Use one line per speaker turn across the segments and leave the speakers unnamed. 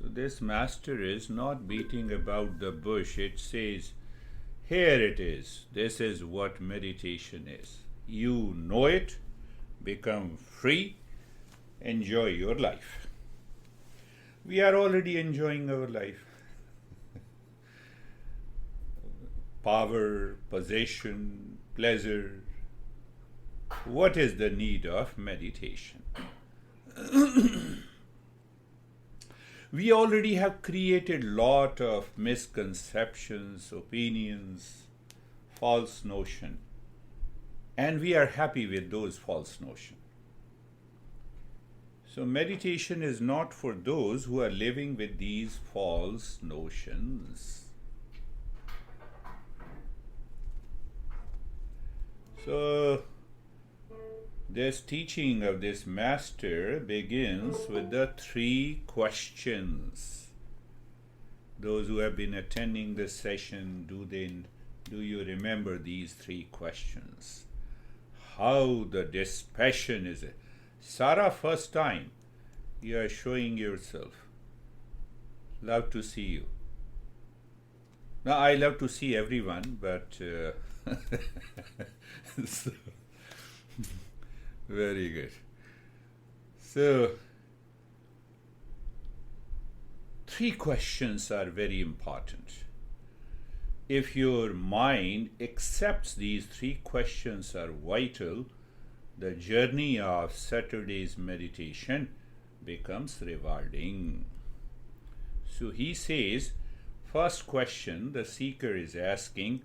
So this master is not beating about the bush. It says, here it is. This is what meditation is. You know it, become free, enjoy your life. We are already enjoying our life. Power, possession, pleasure. What is the need of meditation? We already have created lot of misconceptions, opinions, false notion, and we are happy with those false notions. So meditation is not for those who are living with these false notions. So this teaching of this master begins with the 3 questions. Those who have been attending this session, do you remember these 3 questions? How the dispassion is it? Sarah, first time you are showing yourself. Love to see you. Now I love to see everyone, but so, very good. So, 3 questions are very important. If your mind accepts these 3 questions are vital, the journey of Saturday's meditation becomes rewarding. So he says, first question the seeker is asking,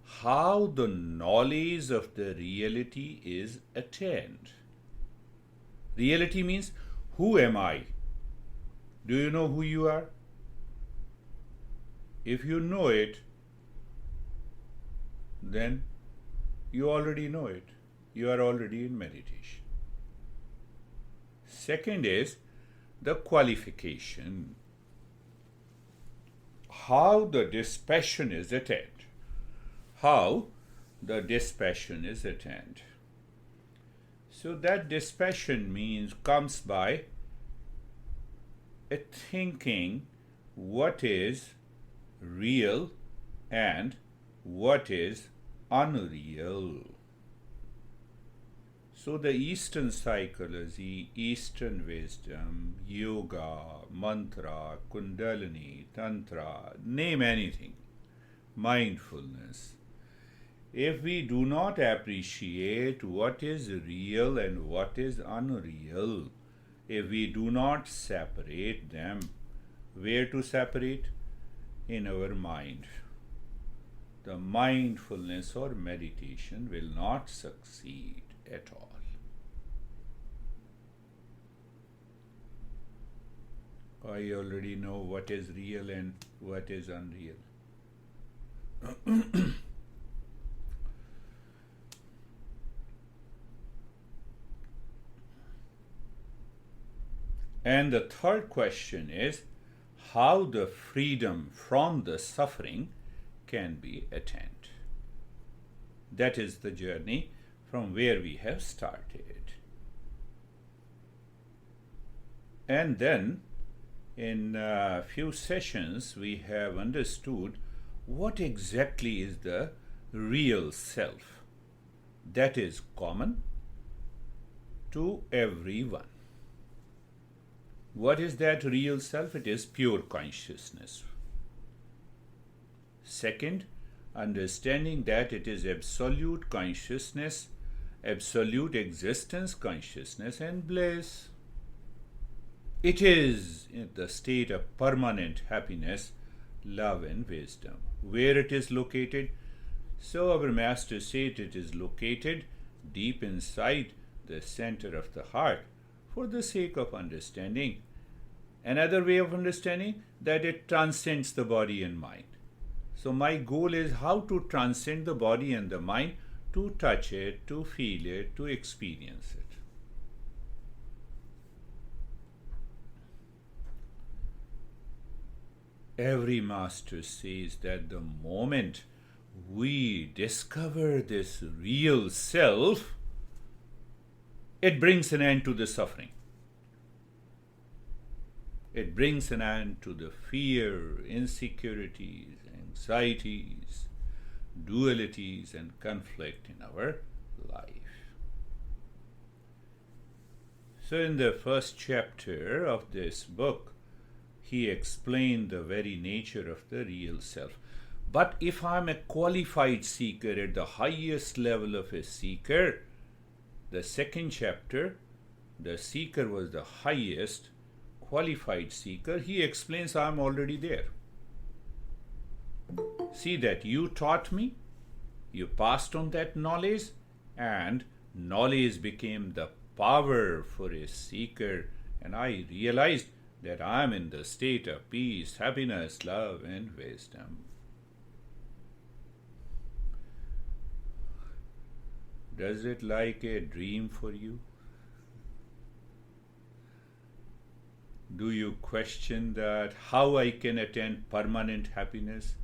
how the knowledge of the reality is attained. Reality means, who am I? Do you know who you are? If you know it, then you already know it. You are already in meditation. Second is the qualification. How the dispassion is attained. How the dispassion is attained. So that dispassion comes by a thinking what is real and what is unreal. So the Eastern psychology, Eastern wisdom, yoga, mantra, kundalini, tantra, name anything, mindfulness. If we do not appreciate what is real and what is unreal, if we do not separate them, where to separate? In our mind. The mindfulness or meditation will not succeed at all. I already know what is real and what is unreal. And the third question is how the freedom from the suffering can be attained. That is the journey from where we have started. And then in a few sessions we have understood what exactly is the real self that is common to everyone. What is that real self? It is pure consciousness. Second, understanding that it is absolute consciousness, absolute existence consciousness and bliss. It is in the state of permanent happiness, love and wisdom. Where it is located? So our master said it is located deep inside the center of the heart for the sake of understanding. Another way of understanding that it transcends the body and mind. So my goal is how to transcend the body and the mind, to touch it, to feel it, to experience it. Every master says that the moment we discover this real self, it brings an end to the suffering. It brings an end to the fear, insecurities, anxieties, dualities, and conflict in our life. So, in the first chapter of this book, he explained the very nature of the real self. But if I'm a qualified seeker at the highest level of a seeker, the second chapter, the seeker was the highest qualified seeker. He explains, I'm already there. See that you taught me, you passed on that knowledge, and knowledge became the power for a seeker. And I realized that I am in the state of peace, happiness, love, and wisdom. Does it like a dream for you? Do you question that how I can attain permanent happiness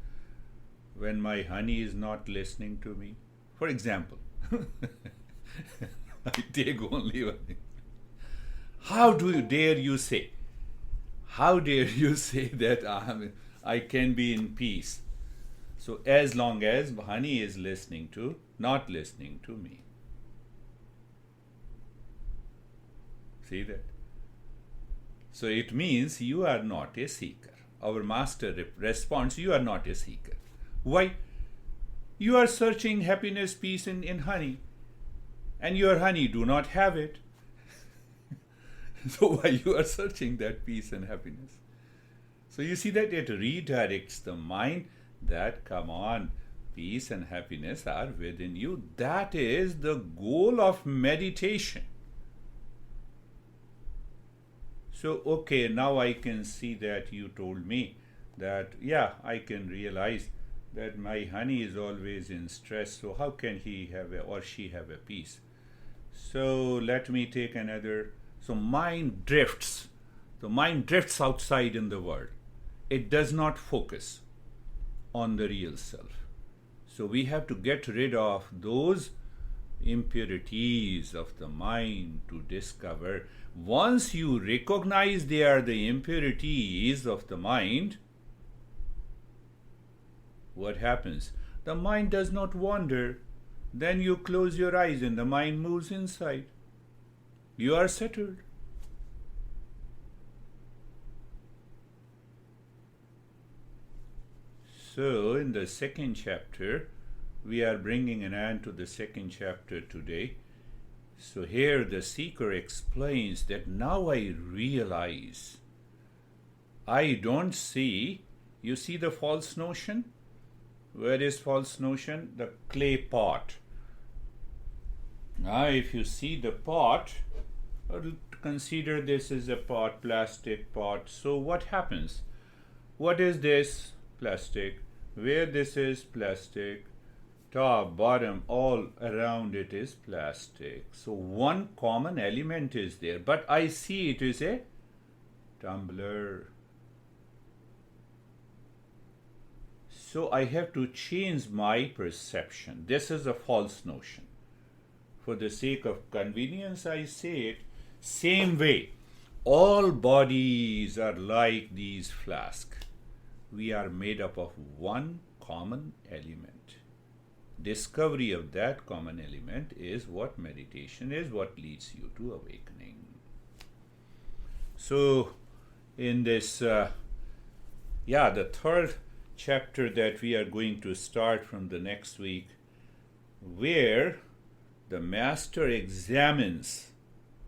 when my honey is not listening to me? For example, I take only one. How dare you say that I can be in peace? So as long as honey is not listening to me. See that? So it means you are not a seeker. Our master responds, you are not a seeker. Why? You are searching happiness, peace in honey, and your honey do not have it. So why you are searching that peace and happiness? So you see that it redirects the mind that, come on, peace and happiness are within you. That is the goal of meditation. So, okay, now I can see that you told me that, yeah, I can realize that my honey is always in stress. So how can he have or she have a peace? So let me take another. So mind drifts. The mind drifts outside in the world. It does not focus on the real self. So we have to get rid of those impurities of the mind to discover. Once you recognize they are the impurities of the mind, what happens? The mind does not wander. Then you close your eyes and the mind moves inside. You are settled. So, in the second chapter, we are bringing an end to the second chapter today. So here the seeker explains that now I realize I don't see, you see the false notion? Where is false notion? The clay pot. Now if you see the pot, consider this is a pot, plastic pot. So what happens? What is this? Plastic. Where this is plastic, top, bottom, all around it is plastic. So one common element is there, but I see it is a tumbler. So I have to change my perception. This is a false notion. For the sake of convenience, I say it same way. All bodies are like these flasks. We are made up of one common element. Discovery of that common element is what meditation is, what leads you to awakening. So, in this, the third chapter that we are going to start from the next week, where the master examines,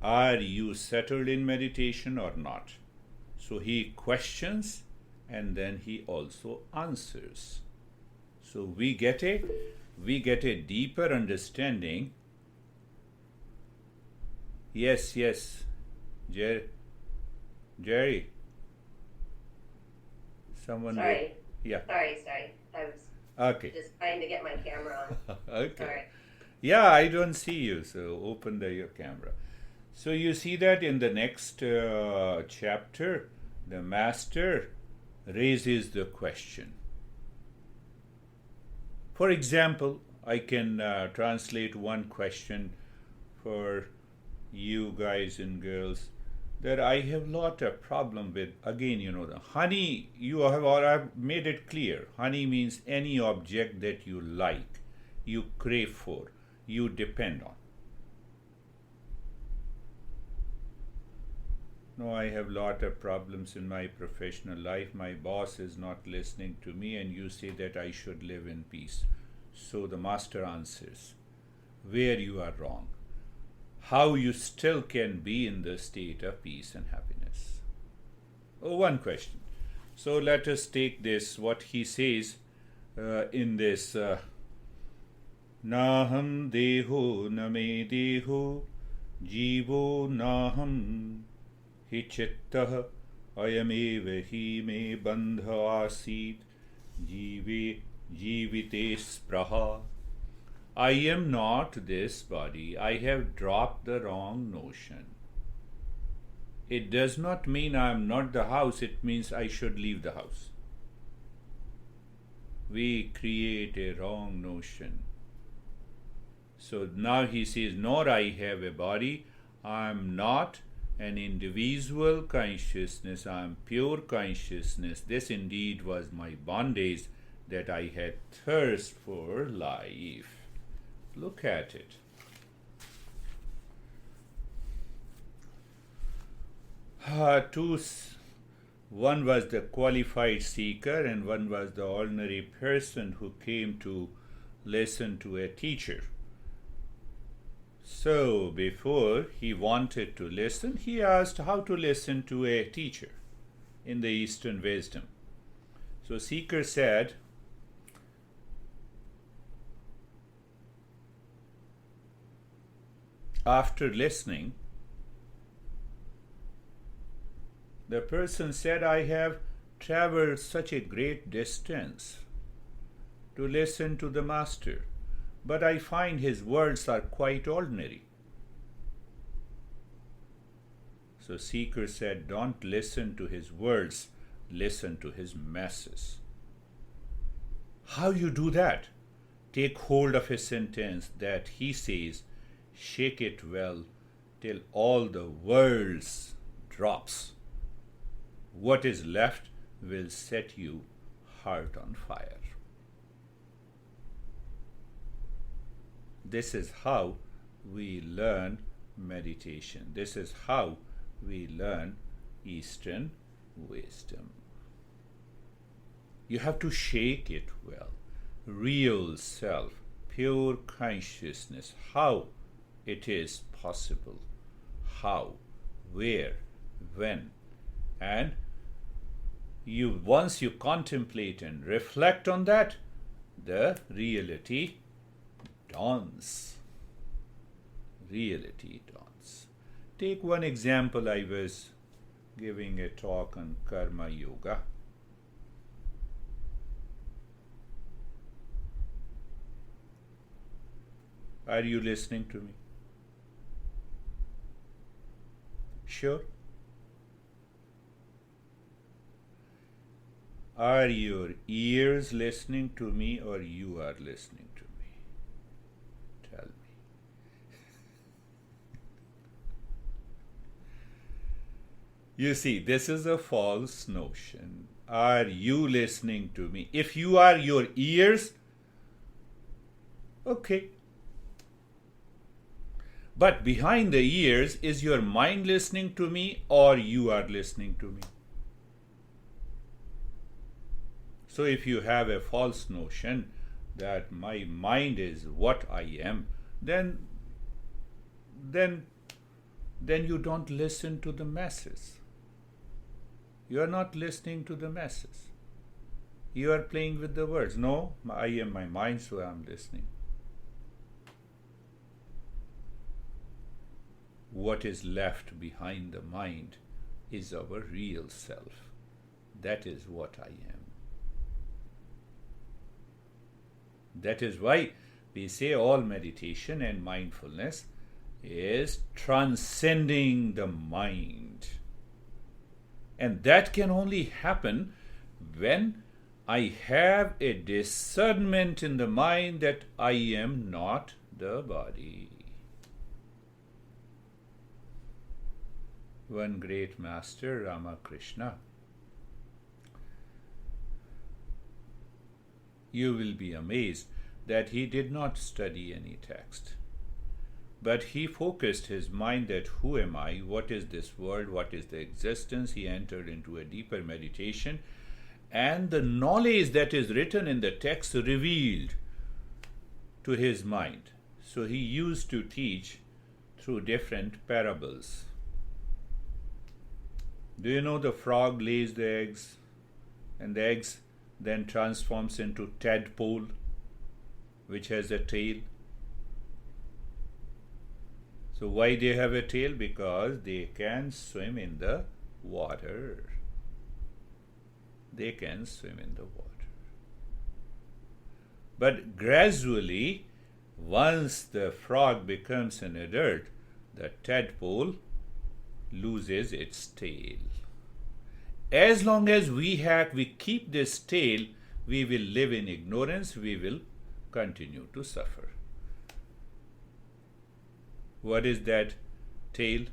are you settled in meditation or not? So he questions and then he also answers. So we get a deeper understanding. Yes, Jerry. Someone.
Sorry.
Yeah.
Sorry. I was just trying to get my camera on.
Okay.
Sorry.
Yeah, I don't see you, so open your camera. So you see that in the next chapter, the master raises the question. For example, I can translate one question for you guys and girls. that I have lot of problem with, again, the honey, you have, or I've made it clear, honey means any object that you like, you crave for, you depend on. No, I have lot of problems in my professional life. My boss is not listening to me, and you say that I should live in peace. So the master answers where you are wrong, how you still can be in the state of peace and happiness. Oh, one question. So let us take this, what he says in this Naham deho name deho jivo naham hi chittah ayameva hi me bandha asit jivite spraha. I am not this body. I have dropped the wrong notion. It does not mean I am not the house. It means I should leave the house. We create a wrong notion. So now he says, nor I have a body. I am not an individual consciousness. I am pure consciousness. This indeed was my bondage, that I had thirst for life. Look at it. One was the qualified seeker, and one was the ordinary person who came to listen to a teacher. So before he wanted to listen, he asked how to listen to a teacher in the Eastern wisdom. So seeker said, after listening, the person said, I have traveled such a great distance to listen to the master, but I find his words are quite ordinary. So seeker said, don't listen to his words, listen to his message. How you do that? Take hold of a sentence that he says, shake it well till all the words drops. What is left will set you heart on fire. This is how we learn meditation. This is how we learn Eastern wisdom. You have to shake it well. Real self, pure consciousness. How it is possible. How, where, when. And once you contemplate and reflect on that, the reality dawns. Reality dawns. Take one example. I was giving a talk on karma yoga. Are you listening to me? Sure? Are your ears listening to me, or you are listening to me? Tell me. You see, this is a false notion. Are you listening to me? If you are your ears, okay. But behind the ears, is your mind listening to me, or you are listening to me? So if you have a false notion that my mind is what I am, then you don't listen to the masses. You are not listening to the masses. You are playing with the words. No, I am my mind, so I am listening. What is left behind the mind is our real self. That is what I am. That is why we say all meditation and mindfulness is transcending the mind. And that can only happen when I have a discernment in the mind that I am not the body. one great master, Ramakrishna, you will be amazed that he did not study any text. But he focused his mind that who am I, what is this world, what is the existence. He entered into a deeper meditation, and the knowledge that is written in the text revealed to his mind. So he used to teach through different parables. Do you know the frog lays the eggs, and the eggs then transforms into tadpole, which has a tail? So why they have a tail? Because they can swim in the water. They can swim in the water. But gradually, once the frog becomes an adult, the tadpole loses its tail. As long as we keep this tail, we will live in ignorance, we will continue to suffer. What is that tail?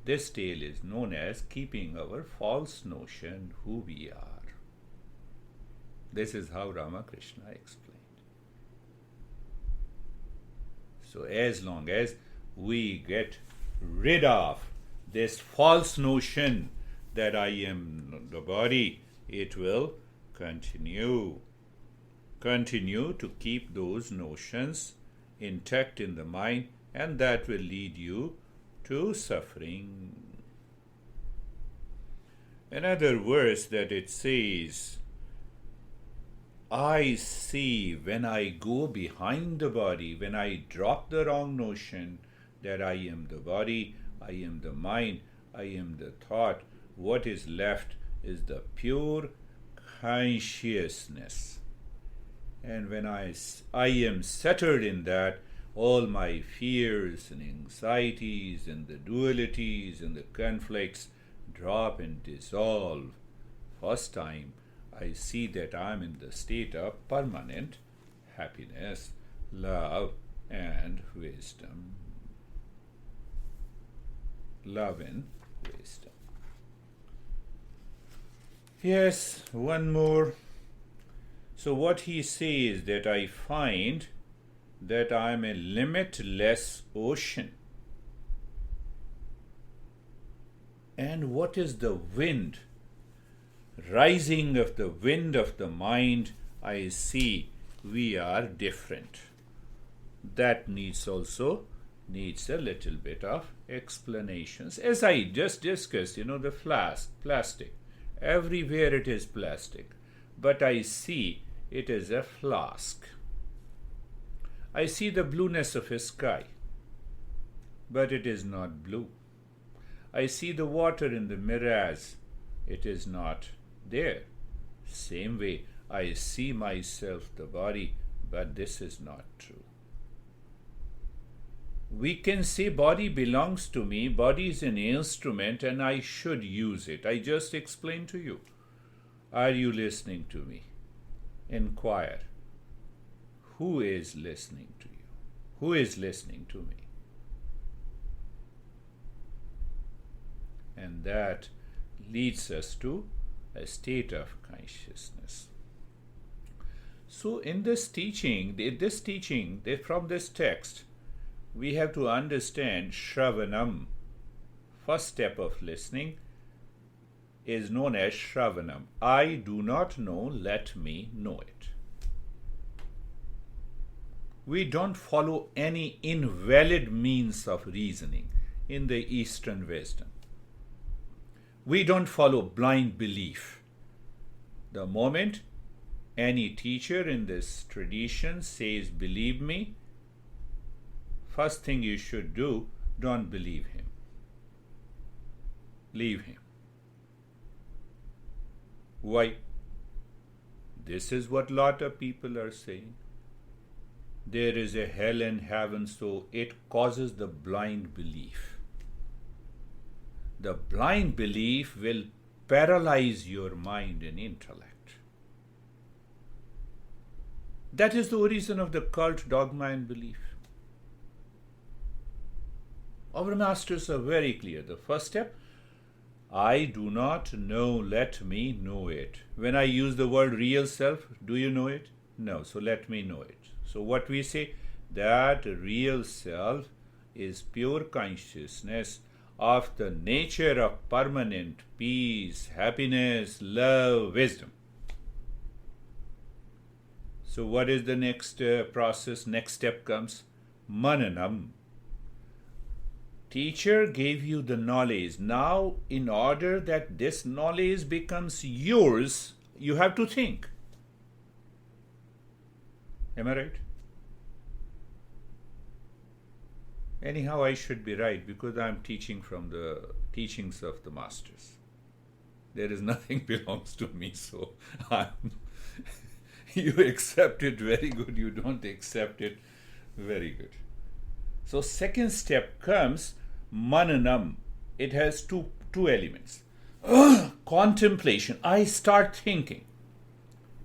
This tail is known as keeping our false notion who we are. This is how Ramakrishna explained. So as long as we get rid of this false notion that I am the body, it will continue to keep those notions intact in the mind, and that will lead you to suffering. Another verse that it says, I see when I go behind the body, when I drop the wrong notion that I am the body, I am the mind, I am the thought, what is left is the pure consciousness. And when I am centered in that, all my fears and anxieties and the dualities and the conflicts drop and dissolve. First time I see that I am in the state of permanent happiness, love and wisdom. Love and wisdom. Yes, one more. So what he says that I find that I am a limitless ocean. And what is the wind? Rising of the wind of the mind, I see we are different. That needs a little bit of explanations. As I just discussed, the plastic. Everywhere it is plastic. But I see it is a flask. I see the blueness of a sky, but it is not blue. I see the water in the mirage, it is not there. Same way, I see myself, the body, but this is not true. We can say body belongs to me, body is an instrument and I should use it. I just explained to you. Are you listening to me? Inquire. Who is listening to you? Who is listening to me? And that leads us to a state of consciousness. So in this teaching, from this text, we have to understand Shravanam. First step of listening is known as Shravanam. I do not know, let me know it. We don't follow any invalid means of reasoning in the Eastern wisdom. We don't follow blind belief. The moment any teacher in this tradition says, believe me, first thing you should do, don't believe him. Leave him. Why? This is what lot of people are saying. There is a hell and heaven, so it causes the blind belief. The blind belief will paralyze your mind and intellect. That is the origin of the cult, dogma, and belief. Our masters are very clear. The first step, I do not know, let me know it. When I use the word real self, do you know it? No, so let me know it. So what we say, that real self is pure consciousness of the nature of permanent peace, happiness, love, wisdom. So what is the next process? Next step comes mananam. Teacher gave you the knowledge. Now, in order that this knowledge becomes yours, you have to think. Am I right? Anyhow, I should be right because I'm teaching from the teachings of the masters. There is nothing belongs to me, so you accept it, very good. You don't accept it, very good. So second step comes mananam. It has two elements. Contemplation. I start thinking.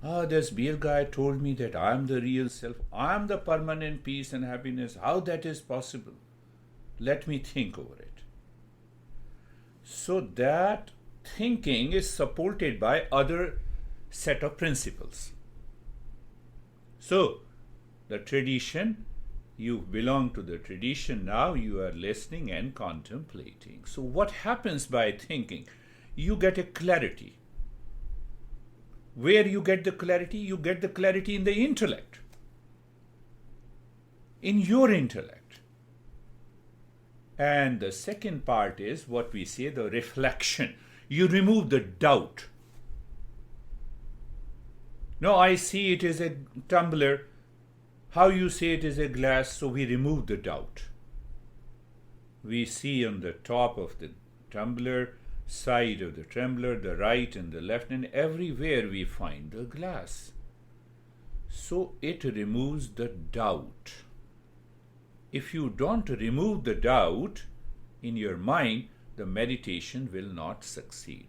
This beer guy told me that I am the real self. I am the permanent peace and happiness. How that is possible? Let me think over it. So that thinking is supported by other set of principles. So the tradition, you belong to the tradition now, you are listening and contemplating. So what happens by thinking? You get a clarity. Where you get the clarity? You get the clarity in the intellect. In your intellect. And the second part is what we say, the reflection. You remove the doubt. No, I see it is a tumbler. How you say it is a glass, so we remove the doubt. We see on the top of the tumbler, side of the tumbler, the right and the left, and everywhere we find the glass. So it removes the doubt. If you don't remove the doubt in your mind, the meditation will not succeed.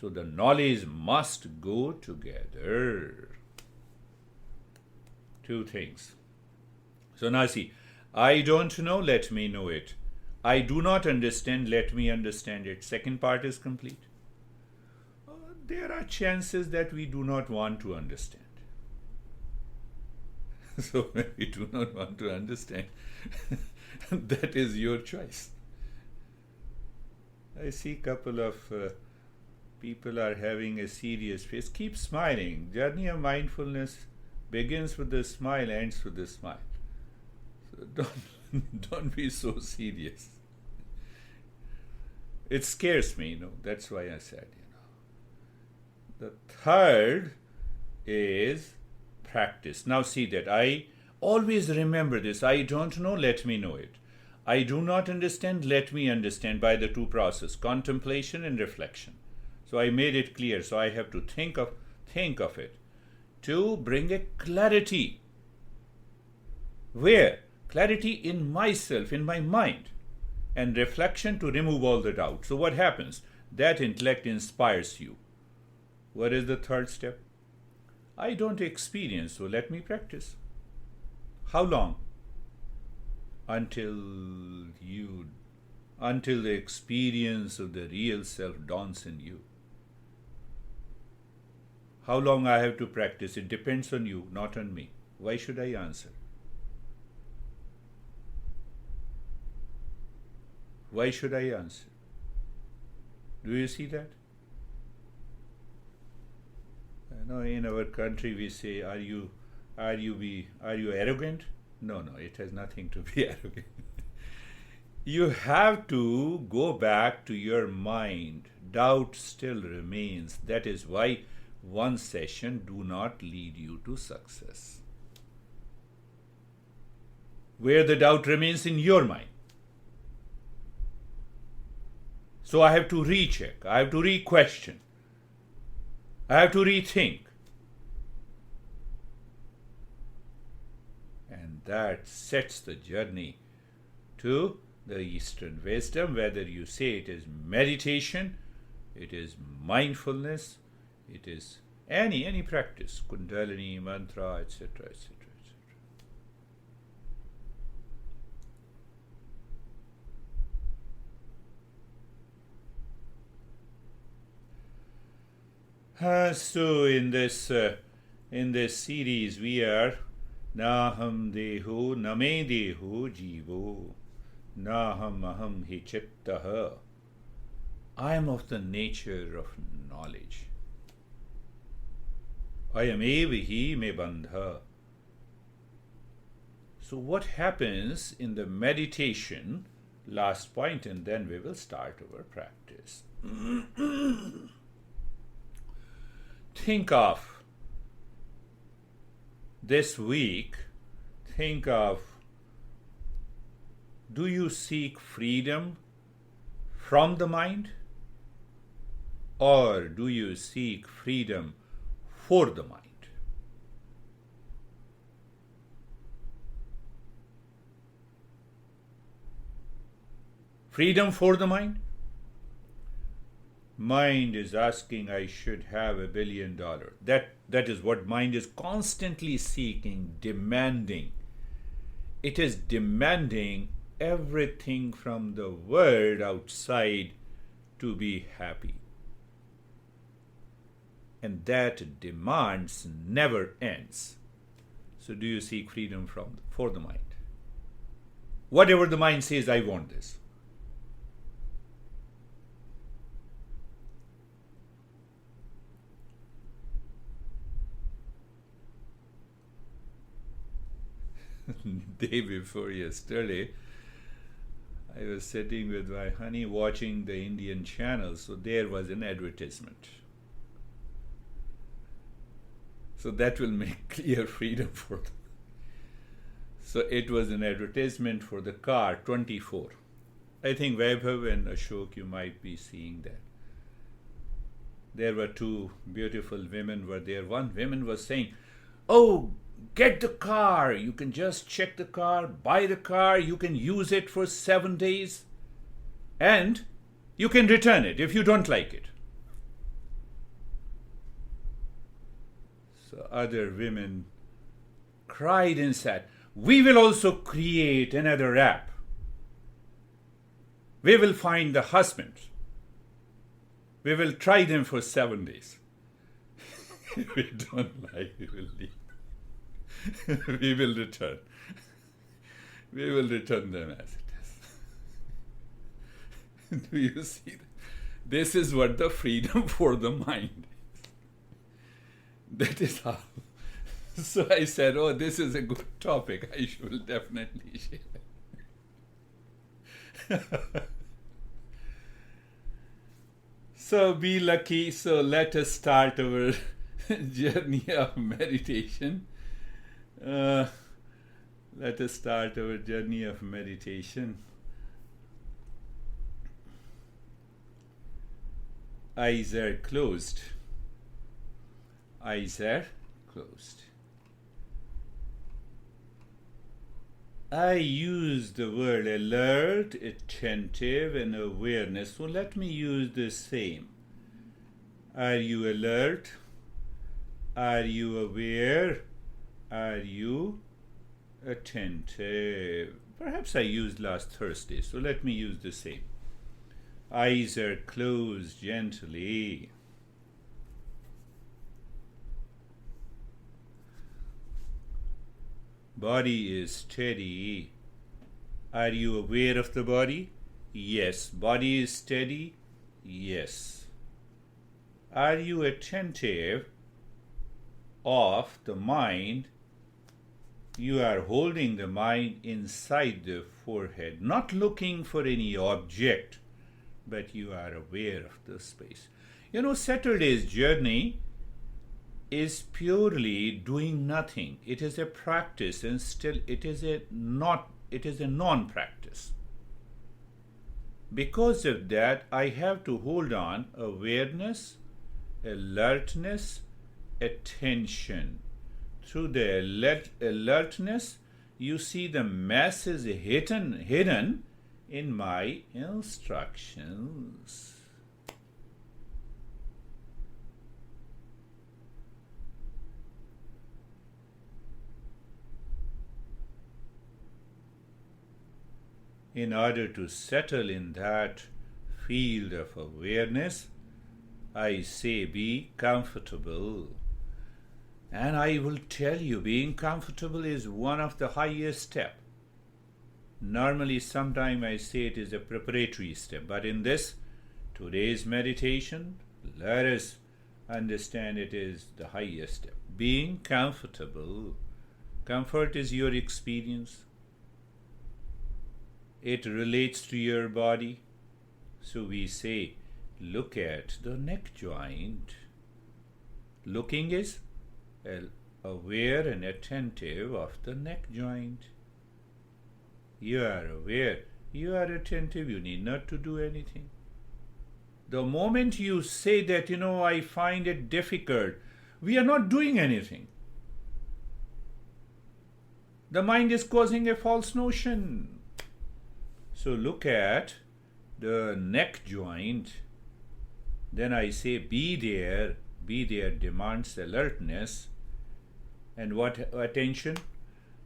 So the knowledge must go together. Two things. So now see, I don't know, let me know it. I do not understand, let me understand it. Second part is complete. There are chances that we do not want to understand. So when we do not want to understand, that is your choice. I see a couple of people are having a serious face. Keep smiling. Journey of mindfulness begins with a smile, ends with a smile. So don't be so serious. It scares me, that's why I said, The third is practice. Now see that I always remember this. I don't know, let me know it. I do not understand, let me understand by the two processes, contemplation and reflection. So I made it clear. So I have to think of it to bring a clarity. Where? Clarity in myself, in my mind, and reflection to remove all the doubt. So what happens? That intellect inspires you. What is the third step? I don't experience, so let me practice. How long? Until the experience of the real self dawns in you. How long I have to practice? It depends on you, not on me. Why should I answer? Why should I answer? Do you see that? In our country we say, are you arrogant? No, it has nothing to be arrogant. You have to go back to your mind. Doubt still remains. That is why one session do not lead you to success. Where the doubt remains in your mind. So I have to recheck, I have to re-question, I have to rethink. And that sets the journey to the Eastern wisdom, whether you say it is meditation, it is mindfulness, it is any practice, Kundalini, mantra, etc., etc. So in this series we are Naham Deho Name Deho Jivo Naham Aham Hi Chittaha. I am of the nature of knowledge. I am evahi me bandha. So what happens in the meditation, last point, and then we will start our practice. Think of this week, do you seek freedom from the mind, or do you seek freedom for the mind? Freedom for the mind? Mind is asking, I should have $1 billion. That is what mind is constantly seeking, demanding. It is demanding everything from the world outside to be happy. And that demands never ends. So do you seek freedom for the mind? Whatever the mind says, I want this. Day before yesterday, I was sitting with my honey watching the Indian channel, so there was an advertisement. So that will make clear freedom for them. So it was an advertisement for the car 24. I think Vaibhav and Ashok, you might be seeing that. There were two beautiful women were there. One woman was saying, oh, get the car. You can just check the car, buy the car. You can use it for 7 days. And you can return it if you don't like it. So other women cried and said, we will also create another app. We will find the husband. We will try them for 7 days. If we don't like, we will leave. We will return. We will return them as it is. Do you see that? This is what the freedom for the mind is. That is how. So I said, oh, this is a good topic. I should definitely share. So be lucky. So let us start our journey of meditation. Let us start our journey of meditation. Eyes are closed. Eyes are closed. I use the word alert, attentive, and awareness. So let me use the same. Are you alert? Are you aware? Are you attentive? Perhaps I used last Thursday, so let me use the same. Eyes are closed gently. Body is steady. Are you aware of the body? Yes. Body is steady? Yes. Are you attentive of the mind? You are holding the mind inside the forehead, not looking for any object, but you are aware of the space. You know, Saturday's journey is purely doing nothing. It is a practice, and still it is a non-practice. Because of that, I have to hold on awareness, alertness, attention. Through the alertness, you see the masses hidden in my instructions. In order to settle in that field of awareness, I say be comfortable. And I will tell you, being comfortable is one of the highest steps. Normally, sometimes I say it is a preparatory step, but in today's meditation, let us understand it is the highest step. Being comfortable. Comfort is your experience. It relates to your body. So we say, look at the neck joint. Looking is aware and attentive of the neck joint. You are aware, you are attentive, you need not to do anything. The moment you say that, I find it difficult, we are not doing anything. The mind is causing a false notion. So look at the neck joint. Then I say be there. Be there demands alertness. And what attention?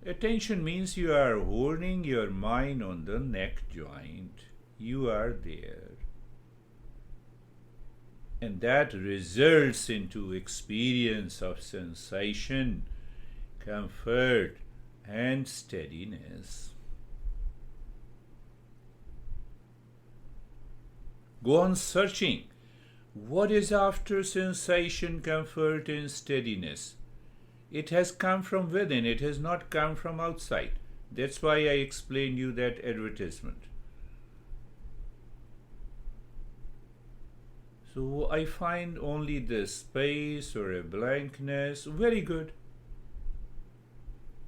Attention means you are holding your mind on the neck joint. You are there. And that results into experience of sensation, comfort, and steadiness. Go on searching. What is after sensation, comfort, and steadiness? It has come from within. It has not come from outside. That's why I explained you that advertisement. So I find only this space or a blankness. Very good.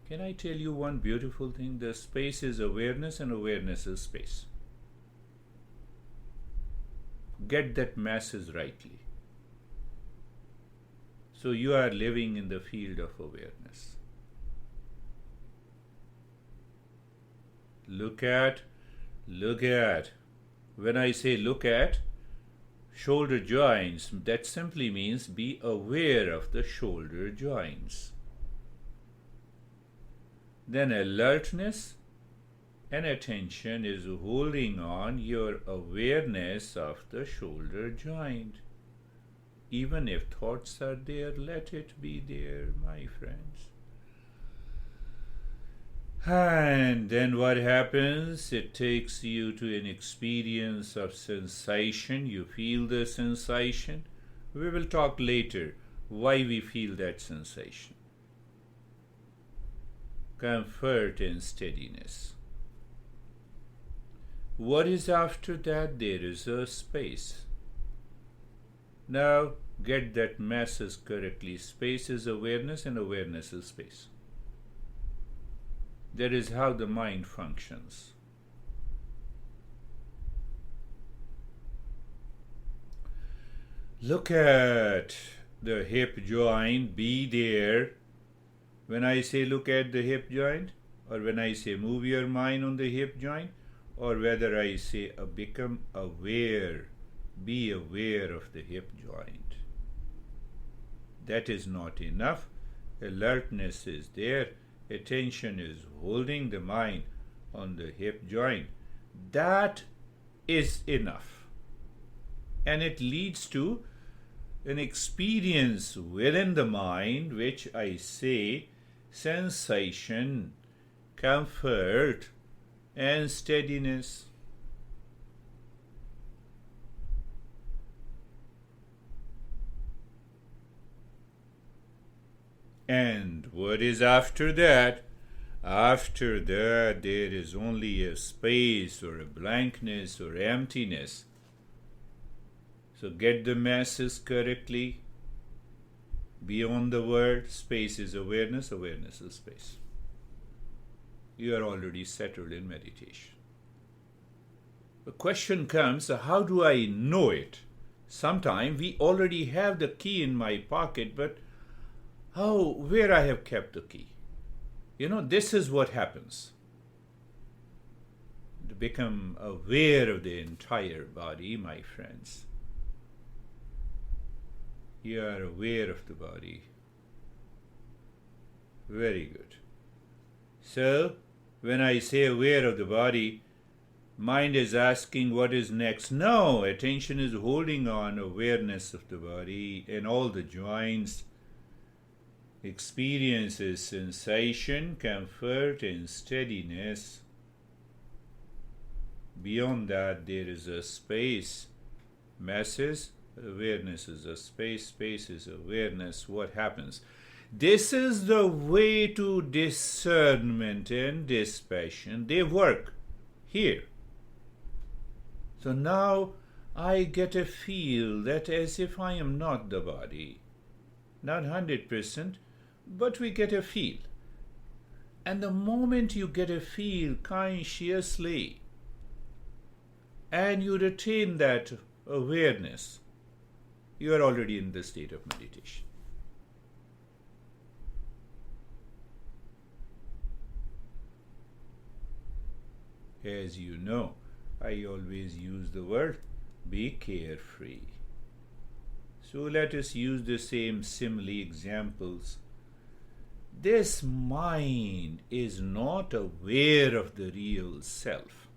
Can I tell you one beautiful thing? The space is awareness and awareness is space. Get that message rightly. So you are living in the field of awareness. Look at. When I say look at, shoulder joints, that simply means be aware of the shoulder joints. Then alertness and attention is holding on your awareness of the shoulder joint. Even if thoughts are there, let it be there, my friends. And then what happens? It takes you to an experience of sensation. You feel the sensation. We will talk later why we feel that sensation. Comfort and steadiness. What is after that? There is a space. Now, get that message correctly. Space is awareness and awareness is space. That is how the mind functions. Look at the hip joint. Be there. When I say look at the hip joint, or when I say move your mind on the hip joint, or whether I say become aware, be aware of the hip joint. That is not enough. Alertness is there. Attention is holding the mind on the hip joint. That is enough. And it leads to an experience within the mind, which I say sensation, comfort, and steadiness. And what is after that? After that, there is only a space or a blankness or emptiness. So get the message correctly. Beyond the word, space is awareness, awareness is space. You are already settled in meditation. The question comes, how do I know it? Sometimes we already have the key in my pocket, but where I have kept the key? This is what happens. To become aware of the entire body, my friends. You are aware of the body. Very good. So, when I say aware of the body, Mind is asking what is next. No, attention is holding on, awareness of the body and all the joints, experiences, sensation, comfort, and steadiness. Beyond that, there is a space. Masses, awareness is a space, space is awareness. What happens? This is the way to discernment and dispassion. They work here. So now I get a feel that as if I am not the body. Not 100%, but we get a feel. And the moment you get a feel consciously, and you retain that awareness, you are already in the state of meditation. As you know, I always use the word be carefree. So let us use the same simile examples. This mind is not aware of the real self,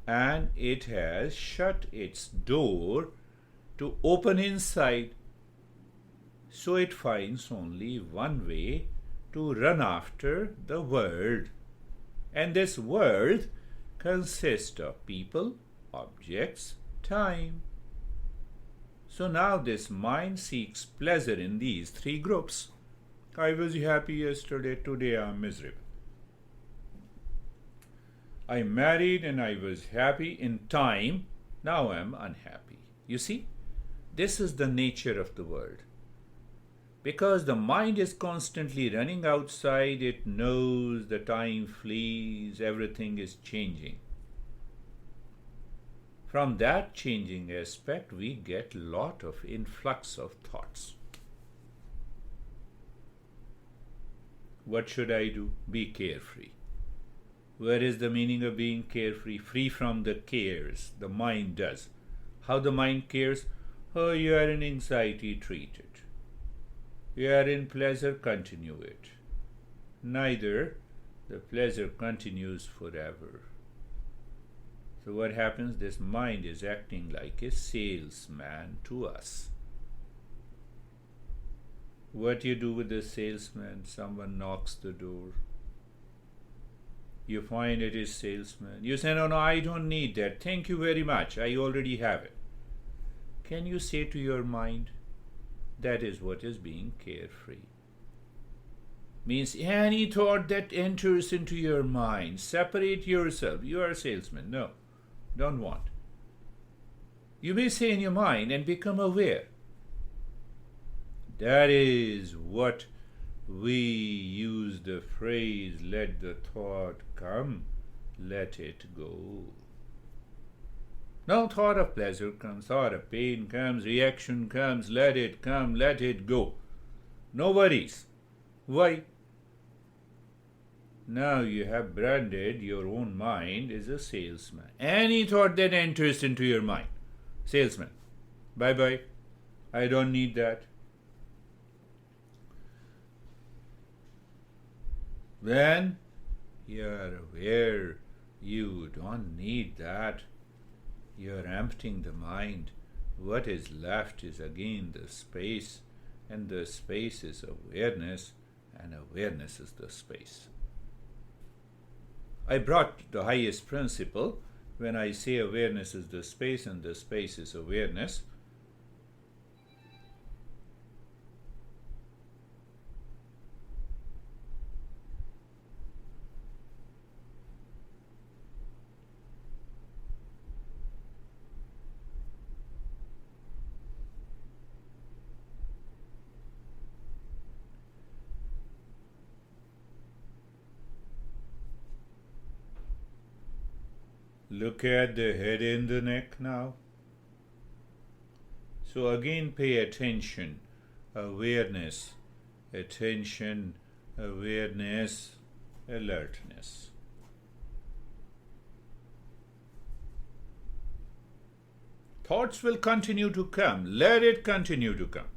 and it has shut its door to open inside, so it finds only one way to run after the world. And this world consists of people, objects, time. So now this mind seeks pleasure in these three groups. I was happy yesterday, today I am miserable. I married and I was happy in time, now I am unhappy. You see, this is the nature of the world. Because the mind is constantly running outside, it knows the time flees, everything is changing. From that changing aspect, we get a lot of influx of thoughts. What should I do? Be carefree. Where is the meaning of being carefree? Free from the cares the mind does. How the mind cares? Oh, you are in anxiety, treat it. You are in pleasure, continue it. Neither the pleasure continues forever. So what happens? This mind is acting like a salesman to us. What you do with the salesman? Someone knocks the door. You find it is salesman. You say, no, I don't need that. Thank you very much. I already have it. Can you say to your mind, that is what is being carefree? Means any thought that enters into your mind, separate yourself. You are a salesman. No, don't want. You may say in your mind and become aware. That is what we use the phrase, let the thought come, let it go. No thought of pleasure comes, thought of pain comes, reaction comes, let it come, let it go. No worries. Why? Now you have branded your own mind as a salesman. Any thought that enters into your mind, salesman. Bye-bye. I don't need that. When you are aware you don't need that, you are emptying the mind. What is left is again the space, and the space is awareness, and awareness is the space. I brought the highest principle when I say awareness is the space and the space is awareness. Look at the head and the neck now. So again pay attention, awareness, attention, awareness, alertness. Thoughts will continue to come. Let it continue to come.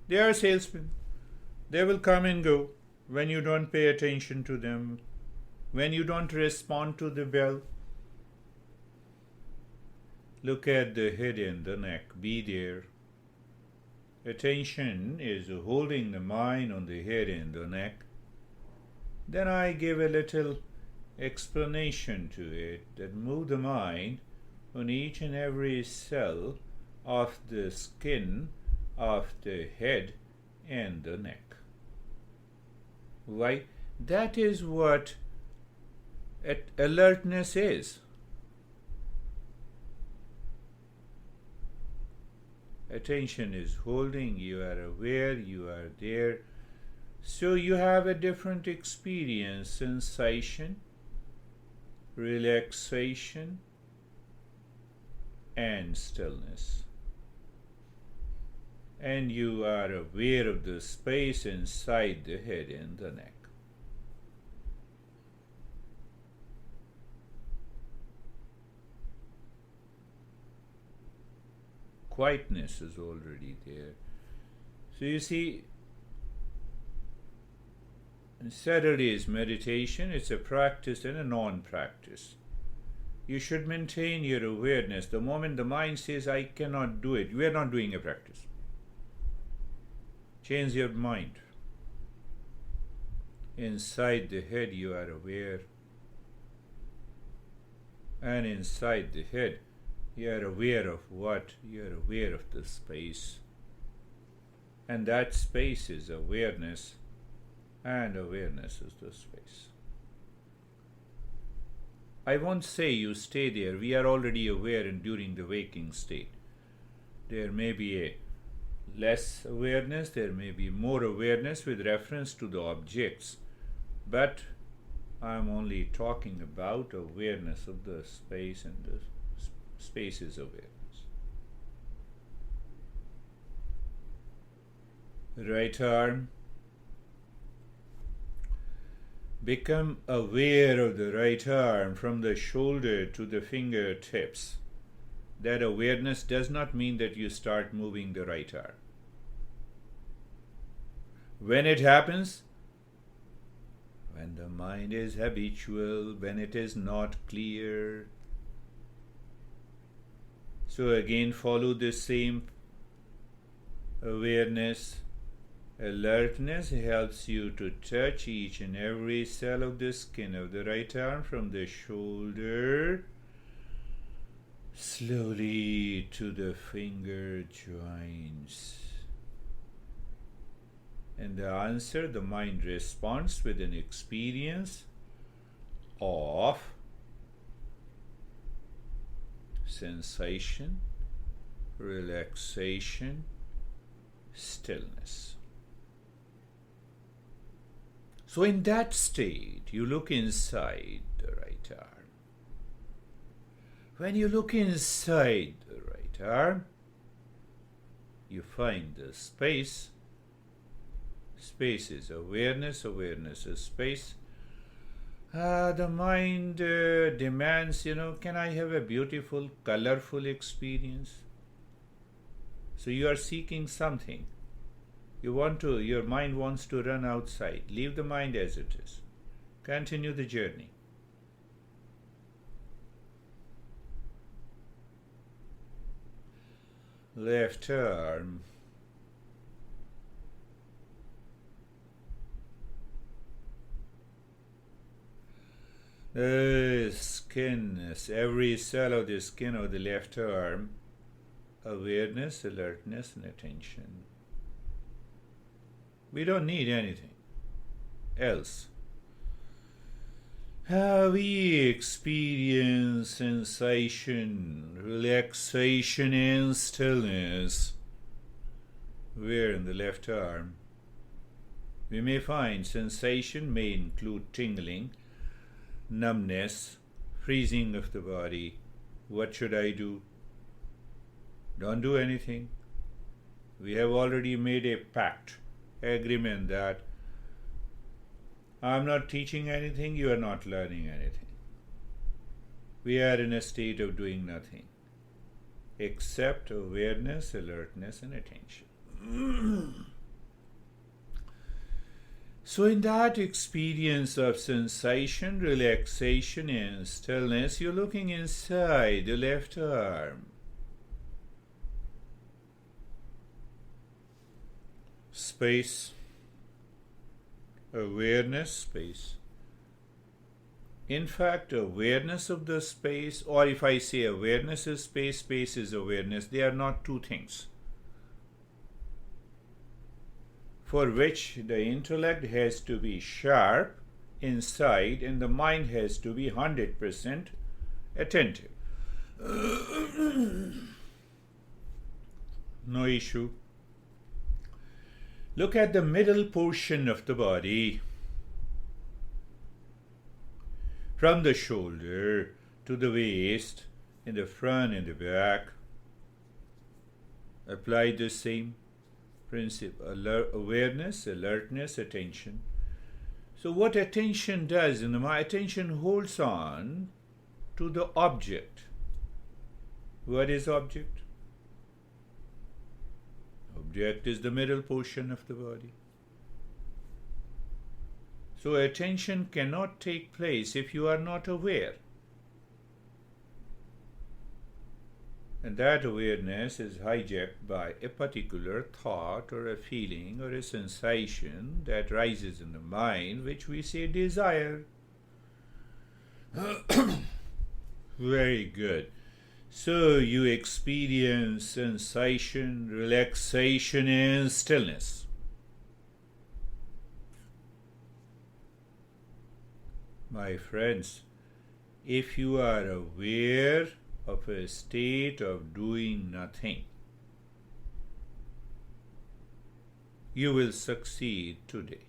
They are salesmen. They will come and go when you don't pay attention to them. When you don't respond to the bell, look at the head and the neck. Be there. Attention is holding the mind on the head and the neck. Then I give a little explanation to it that move the mind on each and every cell of the skin of the head and the neck. Why? That is what alertness is. Attention is holding, you are aware, you are there. So you have a different experience, sensation, relaxation, and stillness. And you are aware of the space inside the head and the neck. Quietness is already there. So you see, Saturday's meditation, it's a practice and a non-practice. You should maintain your awareness. The moment the mind says, I cannot do it, we are not doing a practice. Change your mind. Inside the head you are aware. And inside the head you are aware of what? You are aware of the space. And that space is awareness. And awareness is the space. I won't say you stay there. We are already aware and during the waking state. There may be a less awareness, there may be more awareness with reference to the objects. But I am only talking about awareness of the space, and the space is awareness. Right arm. Become aware of the right arm from the shoulder to the fingertips. That awareness does not mean that you start moving the right arm. When it happens, when the mind is habitual, when it is not clear. So again, follow the same awareness. Alertness helps you to touch each and every cell of the skin of the right arm from the shoulder slowly to the finger joints. And the answer, the mind responds with an experience of sensation, relaxation, stillness. So in that state, you look inside the right arm. When you look inside the right arm, you find the space. Space is awareness, awareness is space. The mind demands, can I have a beautiful, colorful experience? So you are seeking something. Your mind wants to run outside. Leave the mind as it is. Continue the journey. Left arm. The skin, every cell of the skin of the left arm, awareness, alertness, and attention. We don't need anything else. We experience sensation, relaxation, and stillness. Where in the left arm? We may find sensation may include tingling, numbness, freezing of the body. What should I do? Don't do anything. We have already made a pact, agreement that I'm not teaching anything, you are not learning anything. We are in a state of doing nothing except awareness, alertness, and attention. So, in that experience of sensation, relaxation, and stillness, you're looking inside the left arm. Space, awareness, space. In fact, awareness of the space, or if I say awareness is space, space is awareness, they are not two things. For which the intellect has to be sharp inside and the mind has to be 100% attentive. No issue. Look at the middle portion of the body. From the shoulder to the waist, in the front and the back. Apply the same principle. Awareness, alertness, attention. So what attention does in the mind, attention holds on to the object. What is object? Object is the middle portion of the body. So attention cannot take place if you are not aware. And that awareness is hijacked by a particular thought or a feeling or a sensation that rises in the mind, which we say desire. Very good. So you experience sensation, relaxation, and stillness. My friends, if you are aware of a state of doing nothing, you will succeed today.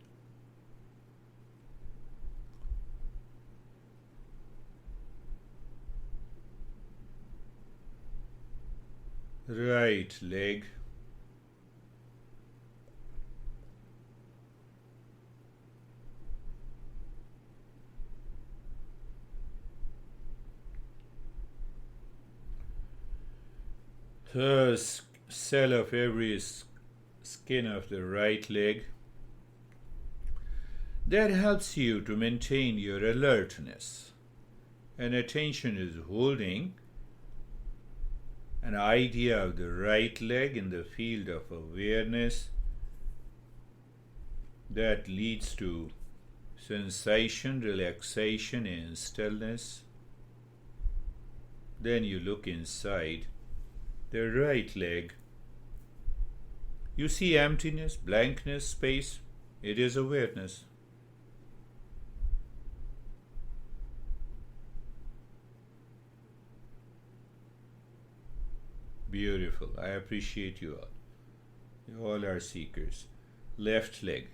Right leg. The cell of every skin of the right leg. That helps you to maintain your alertness. And attention is holding an idea of the right leg in the field of awareness that leads to sensation, relaxation, and stillness. Then you look inside the right leg. You see emptiness, blankness, space. It is awareness. Beautiful. I appreciate you all. You all are seekers. Left leg.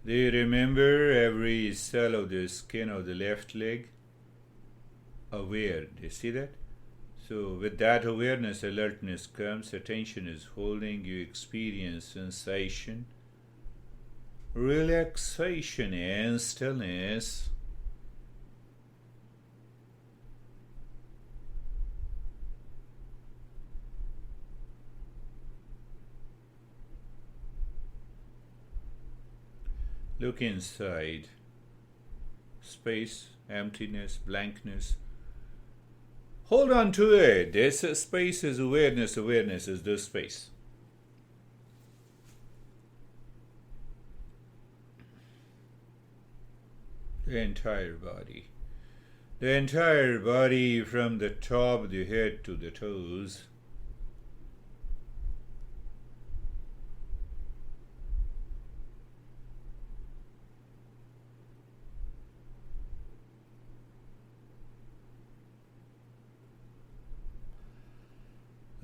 Do you remember every cell of the skin of the left leg? Aware. Do you see that? So with that awareness, alertness comes, attention is holding, you experience sensation, relaxation, and stillness. Look inside. Space, emptiness, blankness. Hold on to it. This space is awareness. Awareness is this space. The entire body. The entire body from the top of the head to the toes.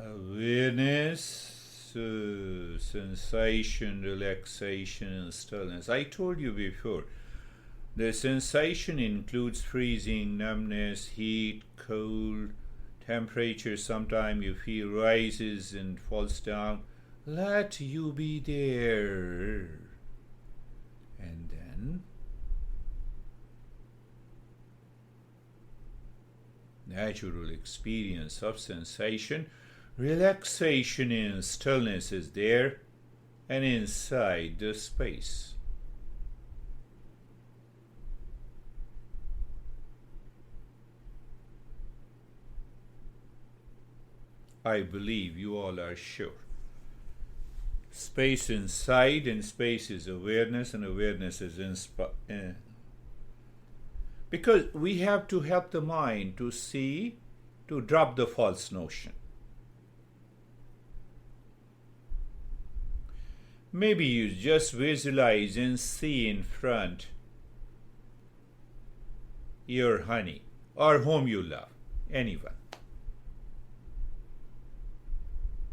Awareness, sensation, relaxation, and stillness. I told you before, the sensation includes freezing, numbness, heat, cold, temperature. Sometimes you feel rises and falls down. Let you be there. And then natural experience of sensation. Relaxation in stillness is there, and inside the space. I believe you all are sure. Space inside, and space is awareness, and awareness is because we have to help the mind to see, to drop the false notion. Maybe you just visualize and see in front your honey or whom you love, anyone.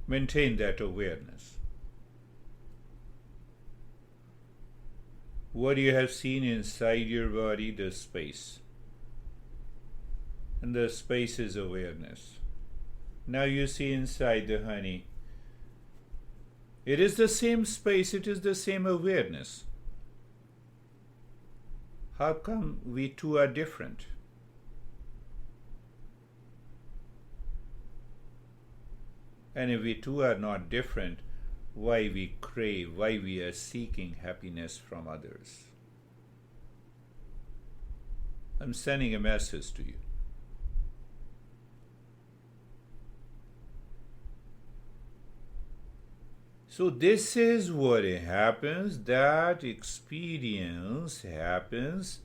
Maintain that awareness. What you have seen inside your body, the space. And the space is awareness. Now you see inside the honey. It is the same space, it is the same awareness. How come we two are different? And if we two are not different, why we crave, why we are seeking happiness from others? I'm sending a message to you. So this is what happens, that experience happens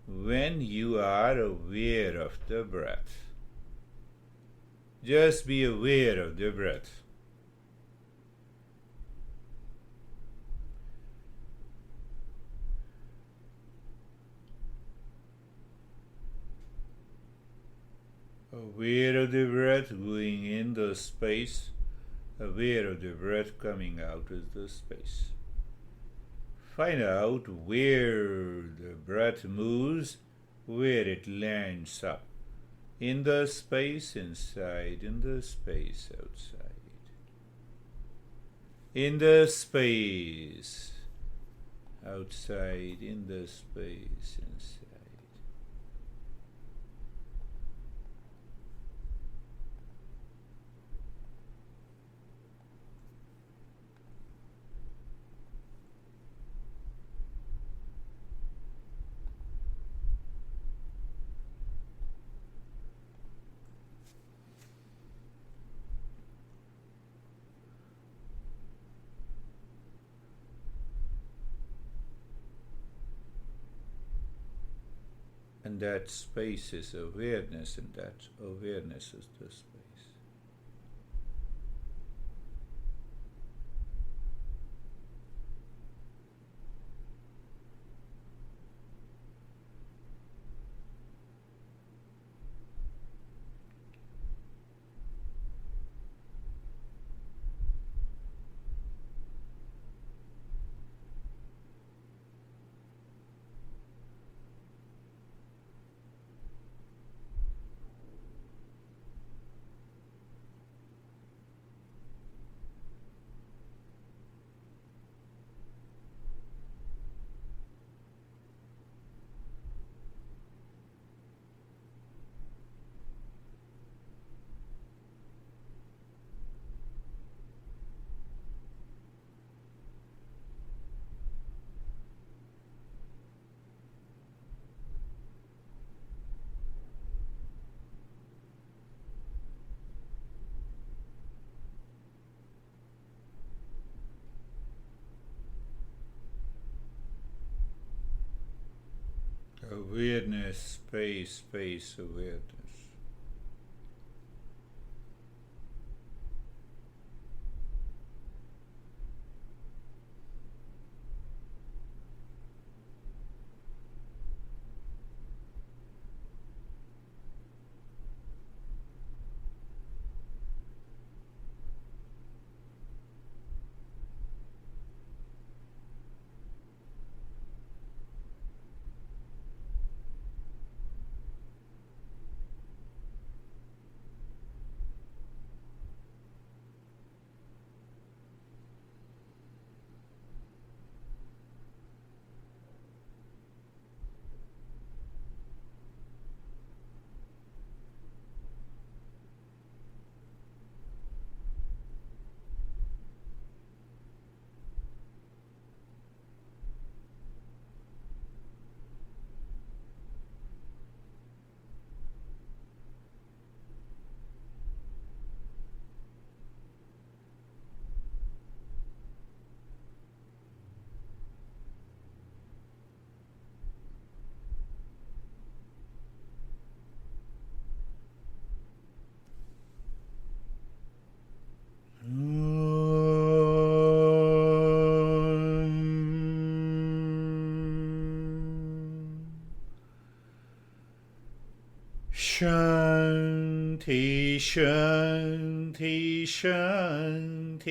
when you are aware of the breath. Just be aware of the breath. Aware of the breath going in the space, aware of the breath coming out of the space. Find out where the breath moves, where it lands up. In the space inside, in the space outside. In the space outside, in the space inside. And that space is awareness, and that awareness is the space. Awareness, space, space, awareness. Shanti, Shanti, Shanti.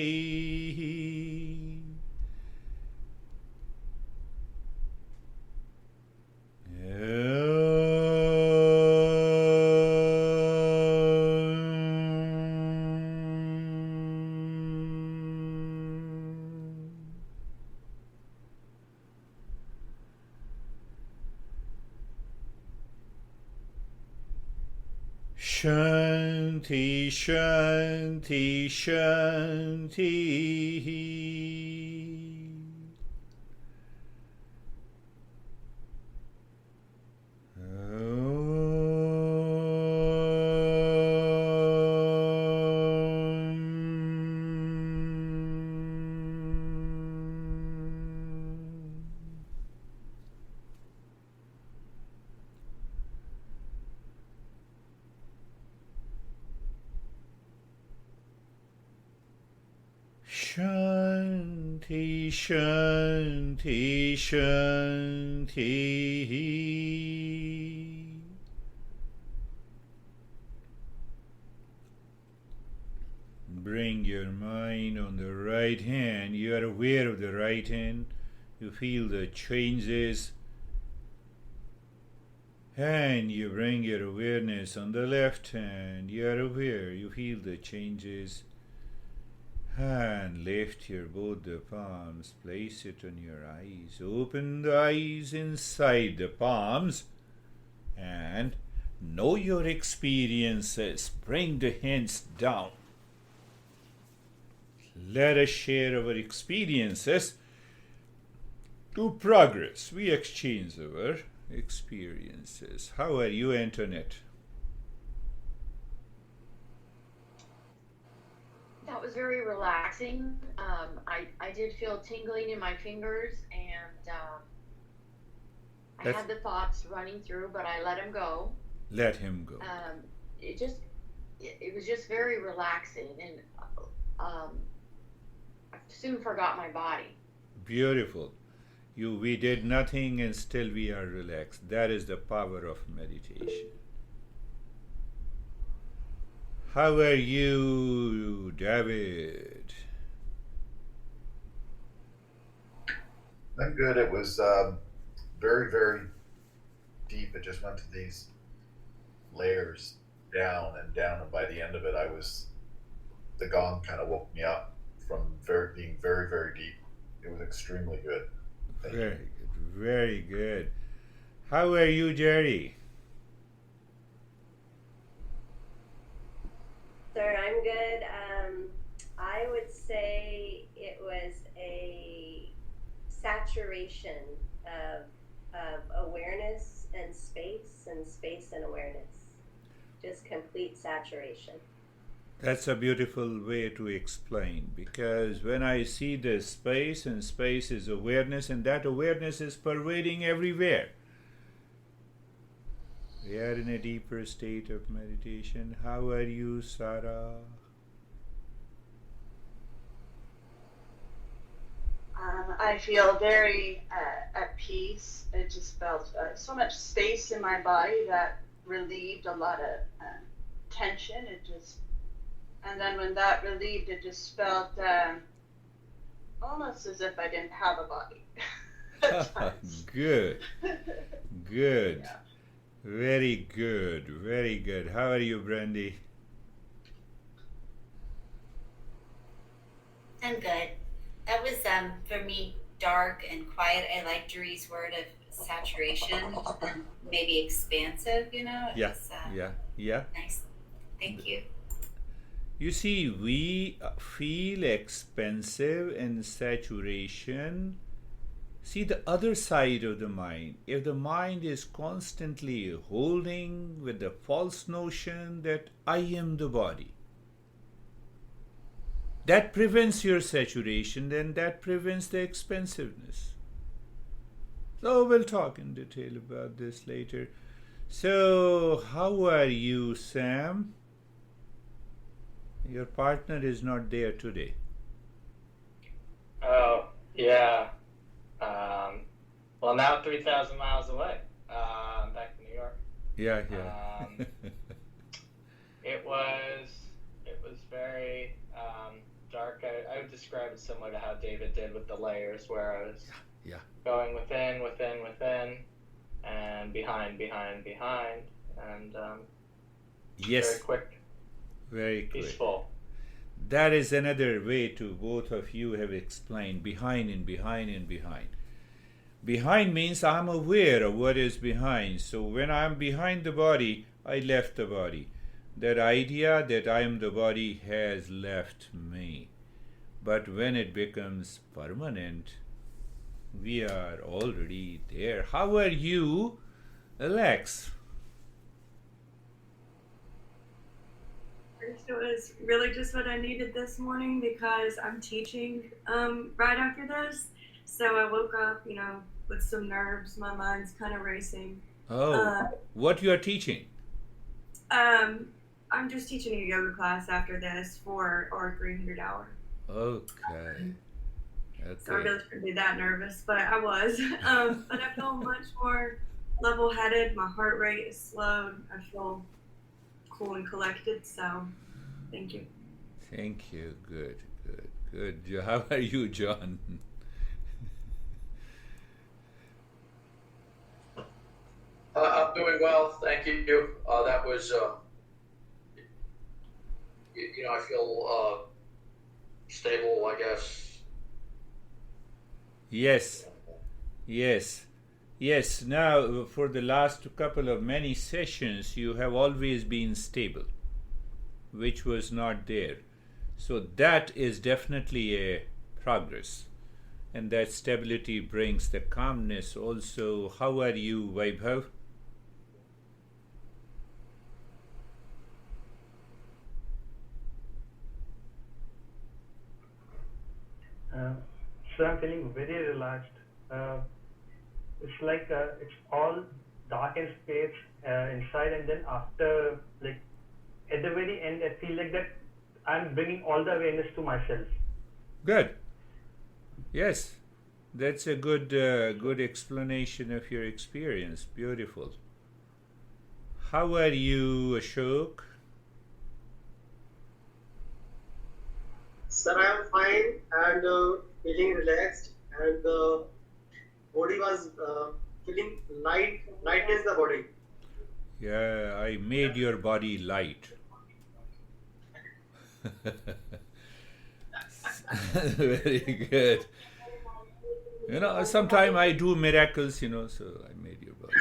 Shanti, Shanti, Shanti. Shanti, Shanti, Shanti. Bring your mind on the right hand. You are aware of the right hand. You feel the changes. And you bring your awareness on the left hand. You are aware. You feel the changes. And lift your both the palms, place it on your eyes. Open the eyes inside the palms and know your experiences. Bring the hands down. Let us share our experiences to progress. We exchange our experiences. How are you, Antoinette?
That was very relaxing. I did feel tingling in my fingers, and I had the thoughts running through, but I let him go.
Let him go.
It was just very relaxing, and I soon forgot my body.
Beautiful. We did nothing and still we are relaxed. That is the power of meditation. How are you, David?
I'm good. It was very, very deep. It just went to these layers down and down, and by the end of it, the gong kind of woke me up from being very, very deep. It was extremely good.
Very good. Very good. How are you, Jerry?
Sir, I'm good. I would say it was a saturation of awareness and space and awareness. Just complete saturation.
That's a beautiful way to explain, because when I see the space, and space is awareness, and that awareness is pervading everywhere. We are in a deeper state of meditation. How are you, Sarah?
I feel very at peace. It just felt so much space in my body that relieved a lot of tension. And then when that relieved, it just felt almost as if I didn't have a body.
Good. Good.
Yeah.
Very good. Very good. How are you, Brandy?
I'm good. That was, for me, dark and quiet. I like Jerry's word of saturation and maybe expansive, you know?
Yeah,
It's,
yeah.
nice. Thank you.
You see, we feel expansive and saturation. See the other side of the mind. If the mind is constantly holding with the false notion that I am the body, that prevents your saturation, then that prevents the expansiveness. So we'll talk in detail about this later. So, how are you, Sam? Your partner is not there today.
Oh, yeah. Well, now 3,000 miles away. I'm back in New York.
Yeah.
was very dark. I would describe it similar to how David did with the layers, where I was going within, and behind, and
Yes,
very quick,
very quick.
peaceful.
That is another way to both of you have explained behind and behind and behind. Behind means I'm aware of what is behind. So when I'm behind the body, I left the body. That idea that I am the body has left me. But when it becomes permanent, we are already there. How are you, Alex?
It was really just what I needed this morning because I'm teaching right after this. So I woke up, with some nerves. My mind's kind of racing.
What you are teaching?
I'm just teaching a yoga class after this for our 300 hour.
Okay.
So I really shouldn't be that nervous, but I was. But I feel much more level-headed. My heart rate is slowed. I feel cool and collected. So, thank you.
Thank you. Good. How are you, John?
I'm doing well, thank you. That was, I feel stable, I guess.
Yes. Now, for the last couple of many sessions, you have always been stable, which was not there. So that is definitely a progress. And that stability brings the calmness also. How are you, Vaibhav?
So I'm feeling very relaxed. It's like it's all dark and space inside, and then after, like at the very end, I feel like that I'm bringing all the awareness to myself.
Good. Yes, that's a good explanation of your experience. Beautiful. How are you, Ashok?
Sir, I am fine and feeling relaxed, and the body was feeling light. Lightness the body.
Yeah, I made your body light. Very good. Sometimes I do miracles, so I made your body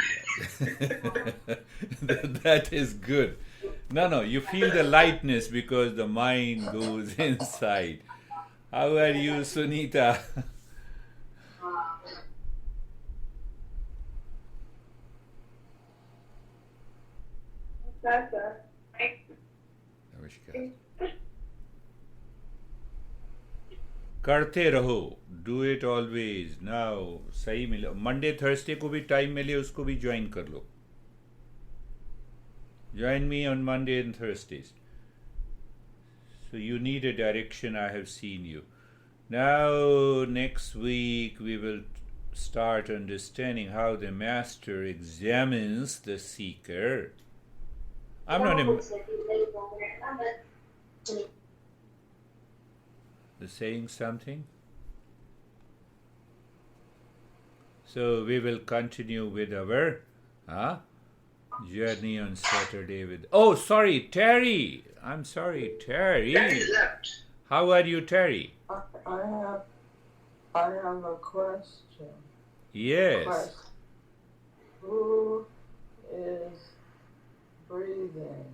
light. That is good. No, you feel the lightness because the mind goes inside. How are you, Sunita?
Sir.
Namaskar. करते रहो, do it always. Now सही मिले, Monday Thursday को भी time मिले उसको भी join कर लो. Join me on Monday and Thursdays. So you need a direction. I have seen you. Now next week we will start understanding how the master examines the seeker. I'm not saying something. So we will continue with our journey on Saturday with... Oh, sorry, Terry. I'm sorry, Terry.
Terry left.
How are you, Terry?
I have a question.
Yes.
Who is breathing?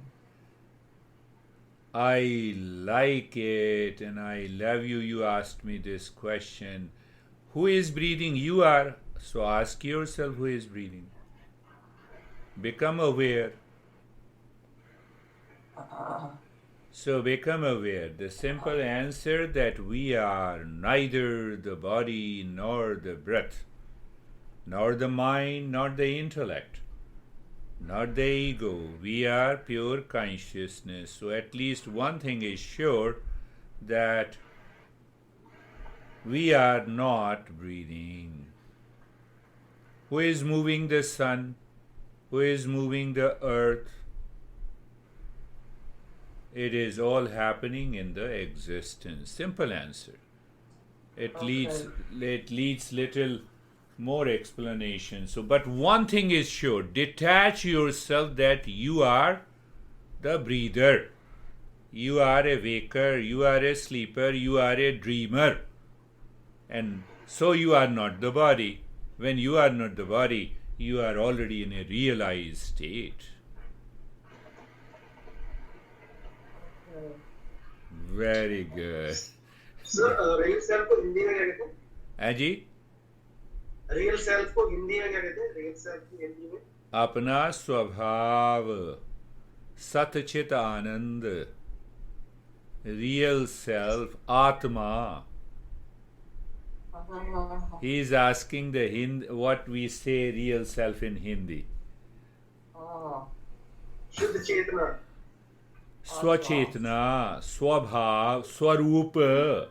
I like it and I love you. You asked me this question. Who is breathing? You are. So ask yourself who is breathing. Become aware. So become aware. The simple answer that we are neither the body nor the breath, nor the mind, nor the intellect, not the ego. We are pure consciousness. So at least one thing is sure, that we are not breathing. Who is moving the sun? Who is moving the earth? It is all happening in the existence. Simple answer. It leads little more explanation. So, but one thing is sure: detach yourself that you are the breather. You are a waker. You are a sleeper. You are a dreamer. And so you are not the body. When you are not the body, you are already in a realized state. Very good.
Sir real self को हिंदी में क्या कहते हैं?
हाँ जी,
real self को हिंदी में क्या कहते हैं? रियल सेल्फ को हिंदी में
अपना स्वभाव, सतचित आनंद, रियल सेल्फ, आत्मा. He is asking what we say real self in Hindi.
शुद्ध चेतना,
Swachetna, Swabhav, Swarupa.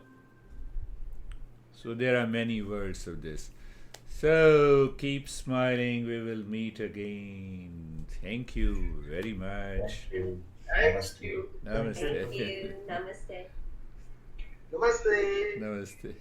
So there are many words of this. So keep smiling. We will meet again. Thank you very much.
Thank you.
Thank you.
Namaste.
Thank you. Namaste.
नमस्ते.
Namaste.